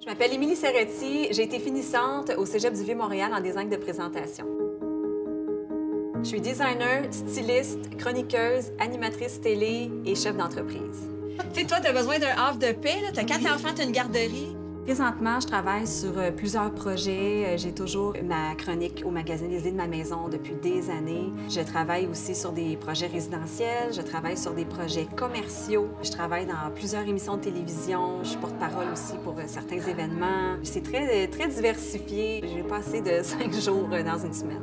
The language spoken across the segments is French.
Je m'appelle Émilie Serretti, j'ai été finissante au Cégep du Vieux-Montréal en design de présentation. Je suis designer, styliste, chroniqueuse, animatrice télé et chef d'entreprise. Tu sais, toi, t'as besoin d'un havre de paix, là. T'as 4 enfants, t'as une garderie. Présentement, je travaille sur plusieurs projets. J'ai toujours ma chronique au magazine Les Idées de ma maison depuis des années. Je travaille aussi sur des projets résidentiels, je travaille sur des projets commerciaux. Je travaille dans plusieurs émissions de télévision. Je suis porte-parole aussi pour certains événements. C'est très diversifié. J'ai pas assez de 5 jours dans une semaine.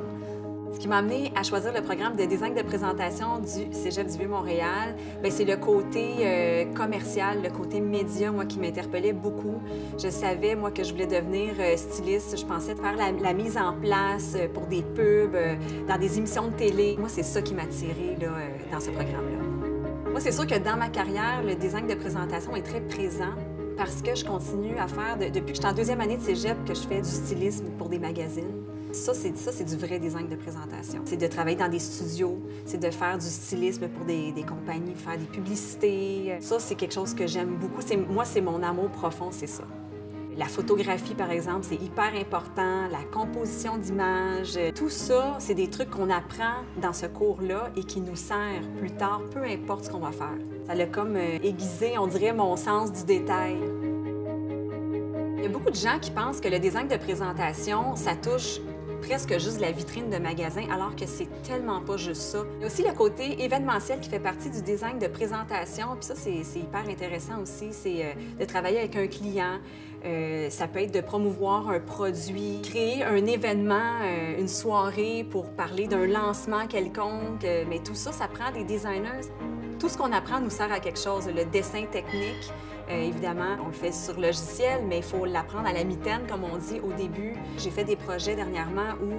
Ce qui m'a amené à choisir le programme de design de présentation du Cégep du Vieux-Montréal, c'est le côté commercial, le côté média, moi, qui m'interpellait beaucoup. Je savais, moi, que je voulais devenir styliste. Je pensais de faire la mise en place pour des pubs, dans des émissions de télé. Moi, c'est ça qui m'a attirée dans ce programme-là. Moi, c'est sûr que dans ma carrière, le design de présentation est très présent parce que je continue à faire, depuis que je suis en 2e année de cégep, que je fais du stylisme pour des magazines. Ça, c'est du vrai design de présentation. C'est de travailler dans des studios, c'est de faire du stylisme pour des compagnies, faire des publicités. Ça, c'est quelque chose que j'aime beaucoup. Moi, c'est mon amour profond, c'est ça. La photographie, par exemple, c'est hyper important. La composition d'images, tout ça, c'est des trucs qu'on apprend dans ce cours-là et qui nous sert plus tard, peu importe ce qu'on va faire. Ça l'a comme aiguisé, on dirait, mon sens du détail. Il y a beaucoup de gens qui pensent que le design de présentation, ça touche presque juste la vitrine de magasin, alors que c'est tellement pas juste ça. Il y a aussi le côté événementiel qui fait partie du design de présentation, puis ça, c'est hyper intéressant aussi, c'est de travailler avec un client. Ça peut être de promouvoir un produit, créer un événement, une soirée pour parler d'un lancement quelconque, mais tout ça, ça prend des designers. Tout ce qu'on apprend nous sert à quelque chose. Le dessin technique, évidemment, on le fait sur logiciel, mais il faut l'apprendre à la mitaine, comme on dit au début. J'ai fait des projets dernièrement où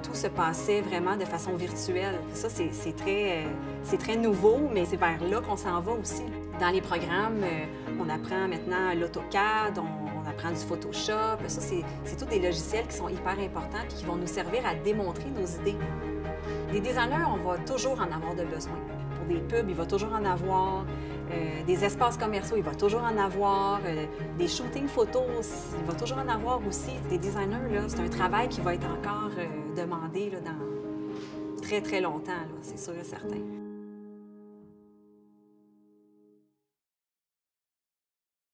tout se passait vraiment de façon virtuelle. Ça, c'est très nouveau, mais c'est vers là qu'on s'en va aussi. Dans les programmes, on apprend maintenant l'AutoCAD, on apprend du Photoshop. Ça, c'est tous des logiciels qui sont hyper importants et qui vont nous servir à démontrer nos idées. Des designers, on va toujours en avoir de besoin. Pour des pubs, il va toujours en avoir. Des espaces commerciaux, il va toujours en avoir. Des shootings photos, il va toujours en avoir aussi. Des designers, là, c'est un travail qui va être encore demandé là, dans très, très longtemps, c'est sûr et certain.